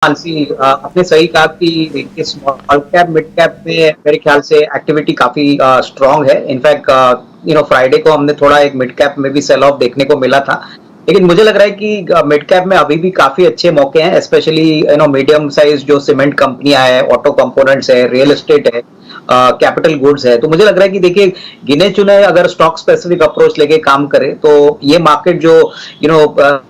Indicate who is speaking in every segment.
Speaker 1: मानसी, आपने सही कहा कि देखिए स्मॉल कैप मिड कैप में मेरे ख्याल से एक्टिविटी काफी स्ट्रांग है। इनफैक्ट फ्राइडे को हमने थोड़ा एक मिड कैप में भी सेल ऑफ देखने को मिला था। लेकिन मुझे लग रहा है कि मिड कैप में अभी भी काफी अच्छे मौके हैं, स्पेशली मीडियम साइज जो सीमेंट कंपनियां हैं, ऑटो कंपोनेंट्स है, रियल एस्टेट है, कैपिटल गुड्स है। तो मुझे लग रहा है कि देखिए गिने चुने अगर स्टॉक स्पेसिफिक अप्रोच लेके काम करे तो ये मार्केट जो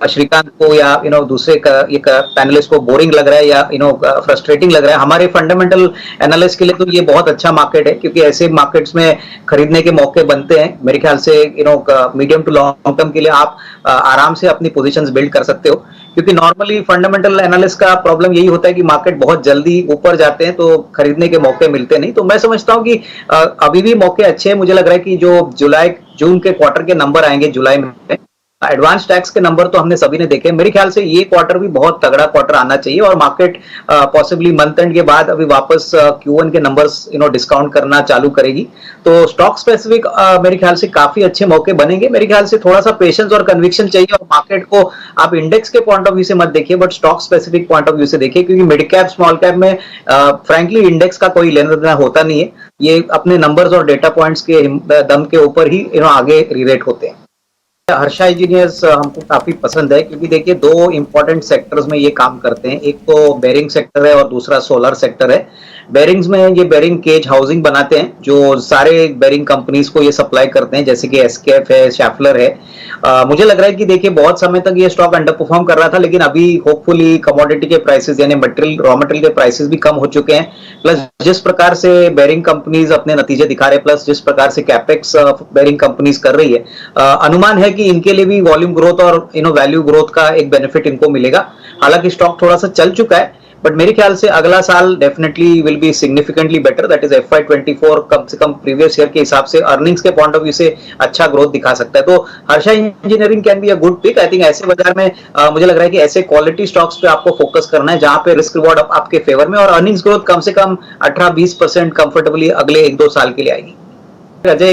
Speaker 1: श्रीकांत को या दूसरे एक पैनलिस्ट को बोरिंग लग रहा है या फ्रस्ट्रेटिंग लग रहा है, हमारे फंडामेंटल एनालिस्ट के लिए तो ये बहुत अच्छा मार्केट है, क्योंकि ऐसे मार्केट्स में खरीदने के मौके बनते हैं। मेरे ख्याल से मीडियम टू लॉन्ग टर्म के लिए आप आराम से अपनी पोजीशंस बिल्ड कर सकते हो, क्योंकि नॉर्मली फंडामेंटल एनालिस्ट का प्रॉब्लम यही होता है कि मार्केट बहुत जल्दी ऊपर जाते हैं तो खरीदने के मौके मिलते नहीं। तो मैं समझता हूं कि अभी भी मौके अच्छे हैं। मुझे लग रहा है कि जो जुलाई जून के क्वार्टर के नंबर आएंगे जुलाई में, एडवांस टैक्स के नंबर तो हमने सभी ने देखे। मेरे ख्याल से ये क्वार्टर भी बहुत तगड़ा क्वार्टर आना चाहिए और मार्केट पॉसिबली मंथ एंड के बाद अभी वापस Q1 के नंबर्स डिस्काउंट करना चालू करेगी। तो स्टॉक स्पेसिफिक मेरे ख्याल से काफी अच्छे मौके बनेंगे। मेरे ख्याल से थोड़ा सा पेशेंस और कन्विक्शन चाहिए, और मार्केट को आप इंडेक्स के पॉइंट ऑफ व्यू से मत देखिए, but stock specific point of view से देखिए, क्योंकि मिड कैप स्मॉल कैप में फ्रेंकली इंडेक्स का कोई लेना देना होता नहीं है। ये अपने नंबर्स और डेटा पॉइंट्स के दम के ऊपर ही आगे रिलेट होते हैं। हर्षा इंजीनियर्स हमको काफी पसंद है, क्योंकि देखिए दो इंपॉर्टेंट सेक्टर्स में ये काम करते हैं। एक तो बेरिंग सेक्टर है और दूसरा सोलर सेक्टर है। बेरिंग्स में ये बेरिंग केज हाउसिंग बनाते हैं, जो सारे बेरिंग कंपनीज को ये सप्लाई करते हैं, जैसे कि एसकेएफ है, शैफलर है। मुझे लग रहा है कि देखिए बहुत समय तक ये स्टॉक अंडर परफॉर्म कर रहा था, लेकिन अभी होपफुली कमोडिटी के प्राइसेस यानी मटेरियल रॉ मटेरियल के प्राइसेस भी कम हो चुके हैं। प्लस जिस प्रकार से बेरिंग कंपनीज अपने नतीजे दिखा रहे हैं, प्लस जिस प्रकार से कैपेक्स बेरिंग कंपनीज कर रही है, अनुमान है कि इनके लिए भी वॉल्यूम ग्रोथ और वैल्यू ग्रोथ का एक बेनिफिट इनको मिलेगा। हालांकि स्टॉक थोड़ा सा चल चुका है, बट मेरे ख्याल से अगला साल definitely will be significantly better. That is FY24 कम से कम प्रीवियस ईयर के हिसाब से अर्निंग्स के पॉइंट ऑफ व्यू से अच्छा ग्रोथ दिखा सकता है। तो Harsha engineering can be a good pick. I think ऐसे बाजार में मुझे लग रहा है कि ऐसे क्वालिटी स्टॉक्स पे आपको फोकस करना है, जहां पे रिस्क रिवॉर्ड आपके फेवर में और अर्निंग्स ग्रोथ कम से कम 18-20% कंफर्टेबली अगले 1-2 साल के लिए आएगी। अजय,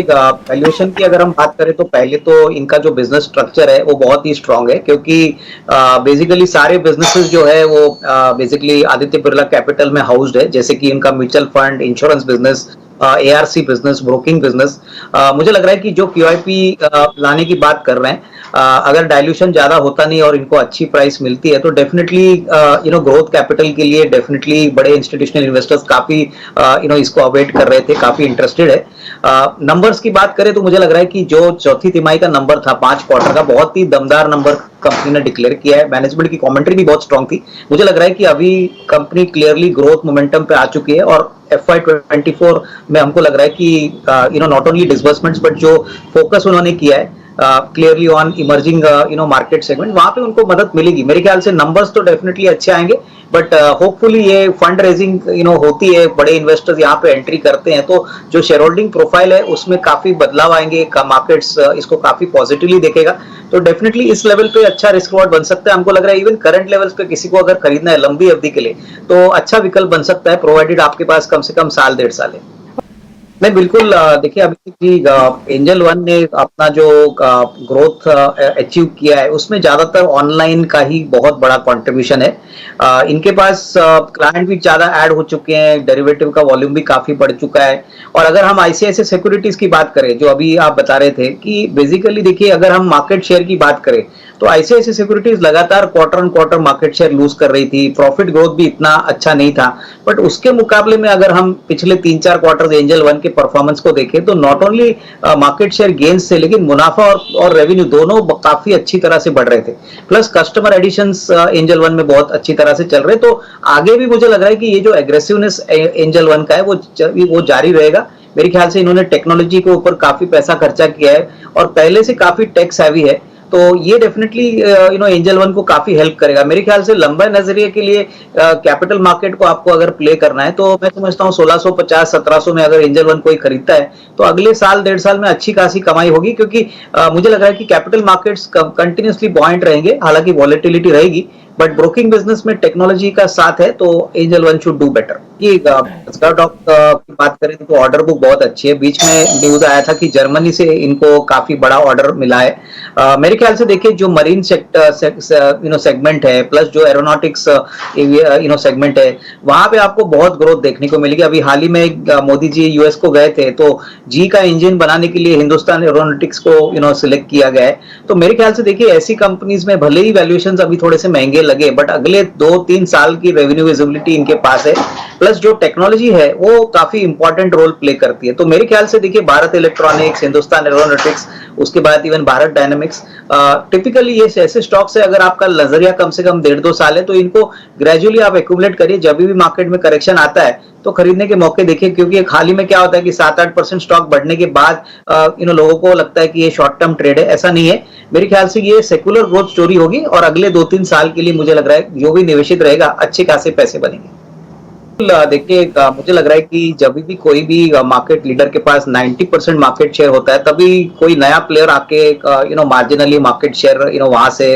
Speaker 1: वैल्यूएशन की अगर हम बात करें तो पहले तो इनका जो बिजनेस स्ट्रक्चर है वो बहुत ही स्ट्रांग है, क्योंकि बेसिकली सारे बिजनेसेस जो है वो बेसिकली आदित्य बिरला कैपिटल में हाउस्ड है, जैसे कि इनका mutual fund, insurance business, ARC business, broking business. मुझे लग रहा है कि जो QIP लाने की बात कर रहे हैं, अगर डायल्यूशन ज्यादा होता नहीं और इनको अच्छी प्राइस मिलती है तो डेफिनेटली ग्रोथ कैपिटल के लिए डेफिनेटली बड़े इंस्टीट्यूशनल इन्वेस्टर्स काफी इसको अवेट कर रहे थे, काफी इंटरेस्टेड है। नंबर्स की बात करें तो मुझे लग रहा है कि जो चौथी तिमाही का नंबर था 5 क्वार्टर का, बहुत ही दमदार नंबर कंपनी ने डिक्लेयर किया है। मैनेजमेंट की कमेंट्री भी बहुत स्ट्रांग थी। मुझे लग रहा है कि अभी कंपनी क्लियरली ग्रोथ मोमेंटम पे आ चुकी है, और FY24 में हमको लग रहा है कि नॉट ओनली डिसबर्समेंट्स बट जो फोकस उन्होंने किया है clearly on emerging market segment, वहां पे उनको मदद मिलेगी। मेरे ख्याल से नंबर्स तो डेफिनेटली अच्छे आएंगे, बट होपफुली ये फंड रेजिंग होती है, बड़े इन्वेस्टर्स यहाँ पे एंट्री करते हैं, तो जो शेयर होल्डिंग प्रोफाइल है उसमें काफी बदलाव आएंगे। मार्केट्स इसको काफी पॉजिटिवली देखेगा, तो डेफिनेटली इस लेवल पे अच्छा रिस्क रिवॉर्ड बन सकता है। हमको लग रहा है इवन करंट लेवल्स पे किसी को अगर खरीदना है लंबी अवधि के लिए तो अच्छा विकल्प बन सकता है, प्रोवाइडेड आपके पास कम से कम साल 1.5 साल है। नहीं, बिल्कुल। देखिए अभी की एंजल वन ने अपना जो ग्रोथ अचीव किया है उसमें ज्यादातर ऑनलाइन का ही बहुत बड़ा कंट्रीब्यूशन है। इनके पास क्लाइंट भी ज्यादा ऐड हो चुके हैं, डेरिवेटिव का वॉल्यूम भी काफी बढ़ चुका है। और अगर हम ICICI सिक्योरिटीज की बात करें, जो अभी आप बता रहे थे कि बेसिकली देखिए अगर हम मार्केट शेयर की बात करें तो ICICI सिक्योरिटीज लगातार quarter on quarter market share lose कर रही थी, प्रॉफिट ग्रोथ भी इतना अच्छा नहीं था। बट उसके मुकाबले में अगर हम पिछले 3-4 क्वार्टर एंजल वन के परफॉर्मेंस को देखें तो not only market share gains से, लेकिन मुनाफा और रेवेन्यू दोनों काफी अच्छी तरह से बढ़ रहे थे। Plus customer additions angel one में बहुत अच्छी तरह से चल रहे, तो आगे भी मुझे लग रहा है कि ये जो एग्रेसिवनेस एंजल वन का है वो जारी रहेगा। मेरे ख्याल से इन्होंने टेक्नोलॉजी के ऊपर काफी पैसा खर्चा किया है और पहले से काफी टेक्स हैवी है, तो ये डेफिनेटली एंजल वन को काफी हेल्प करेगा। मेरे ख्याल से लंबे नजरिए के लिए कैपिटल मार्केट को आपको अगर प्ले करना है तो मैं समझता हूँ 1650-1700 में अगर एंजल वन कोई खरीदता है तो अगले साल 1.5 साल में अच्छी खासी कमाई होगी, क्योंकि मुझे लग रहा है कि कैपिटल मार्केट्स कंटिन्यूसली बॉयंट रहेंगे, हालांकि वॉलेटिलिटी रहेगी, बट ब्रोकिंग बिजनेस में टेक्नोलॉजी का साथ है तो angel one should do better. ये स्टार्टअप की बात करें तो ऑर्डर बुक बहुत अच्छी है। बीच में न्यूज आया था कि जर्मनी से इनको काफी बड़ा ऑर्डर मिला है मेरे ख्याल से देखिए जो मरीन सेक्टर सेगमेंट है प्लस जो एरोनॉटिक्स सेगमेंट है, वहां पे आपको बहुत ग्रोथ देखने को मिलेगी। अभी हाल ही में मोदी जी यूएस को गए थे, तो जी का इंजन बनाने के लिए हिंदुस्तान एरोनॉटिक्स को सिलेक्ट किया गया है। तो मेरे ख्याल से देखिए ऐसी कंपनीज में भले ही वैल्यूएशन अभी थोड़े से महंगे लगे, बट अगले 2-3 साल की रेवेन्यू विजिबिलिटी इनके पास है, प्लस जो टेक्नोलॉजी है वो काफी इंपॉर्टेंट रोल प्ले करती है। तो मेरे ख्याल से देखिए भारत इलेक्ट्रॉनिक्स, हिंदुस्तान एरोनॉटिक्स, उसके बाद इवन भारत डायनामिक्स, टिपिकली ये ऐसे स्टॉक्स है, अगर आपका नजरिया कम से कम 1.5-2 साल है तो इनको ग्रेजुअली आप एक्यूमुलेट करिए। जब भी मार्केट में करेक्शन आता है तो खरीदने के मौके देखिए, क्योंकि एक हाल ही में क्या होता है कि 7-8% स्टॉक बढ़ने के बाद लोगों को लगता है कि ये शॉर्ट टर्म ट्रेड है। ऐसा नहीं है, मेरे ख्याल से ये सेकुलर ग्रोथ स्टोरी होगी और अगले 2-3 साल के लिए मुझे लग रहा है जो भी निवेशित रहेगा अच्छे खासे पैसे बनेंगे। देखिए मुझे लग रहा है कि जब भी कोई भी मार्केट लीडर के पास 90% मार्केट शेयर होता है, तभी कोई नया प्लेयर आके मार्जिनली मार्केट शेयर वहां से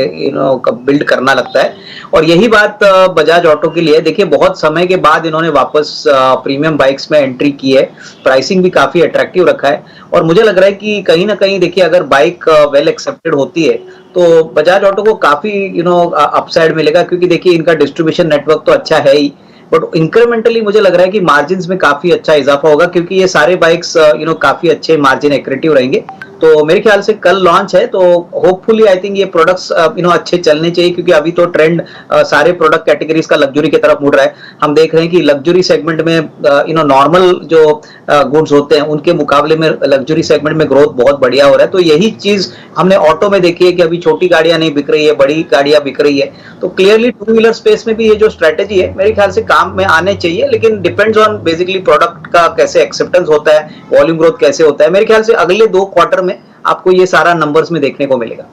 Speaker 1: बिल्ड करना लगता है। और यही बात बजाज ऑटो के लिए देखिए, बहुत समय के बाद इन्होंने वापस प्रीमियम बाइक्स में एंट्री की है, प्राइसिंग भी काफी अट्रैक्टिव रखा है। और मुझे लग रहा है कि कहीं ना कहीं देखिए अगर बाइक वेल एक्सेप्टेड होती है तो बजाज ऑटो को काफी अपसाइड मिलेगा, क्योंकि देखिए इनका डिस्ट्रीब्यूशन नेटवर्क तो अच्छा है ही, बट इंक्रीमेंटली मुझे लग रहा है कि मार्जिन में काफी अच्छा इजाफा होगा, क्योंकि ये सारे बाइक्स काफी अच्छे मार्जिन एक्रेटिव रहेंगे। तो मेरे ख्याल से कल लॉन्च है, तो होपफुली आई थिंक ये प्रोडक्ट्स अच्छे चलने चाहिए, क्योंकि अभी तो ट्रेंड सारे प्रोडक्ट कैटेगरीज का लग्जरी की तरफ मुड़ रहा है। हम देख रहे हैं कि लग्जरी सेगमेंट में नॉर्मल जो गुड्स होते हैं उनके मुकाबले में लग्जरी सेगमेंट में ग्रोथ बहुत बढ़िया हो रहा है। तो यही चीज हमने ऑटो में देखी है कि अभी छोटी गाड़ियां नहीं बिक रही है, बड़ी गाड़ियां बिक रही है। तो क्लियरली टू व्हीलर स्पेस में भी ये जो स्ट्रेटेजी है मेरे ख्याल से काम में आने चाहिए, लेकिन डिपेंड्स ऑन बेसिकली प्रोडक्ट का कैसे एक्सेप्टेंस होता है, वॉल्यूम ग्रोथ कैसे होता है। मेरे ख्याल से अगले 2 क्वार्टर में आपको ये सारा नंबर्स में देखने को मिलेगा।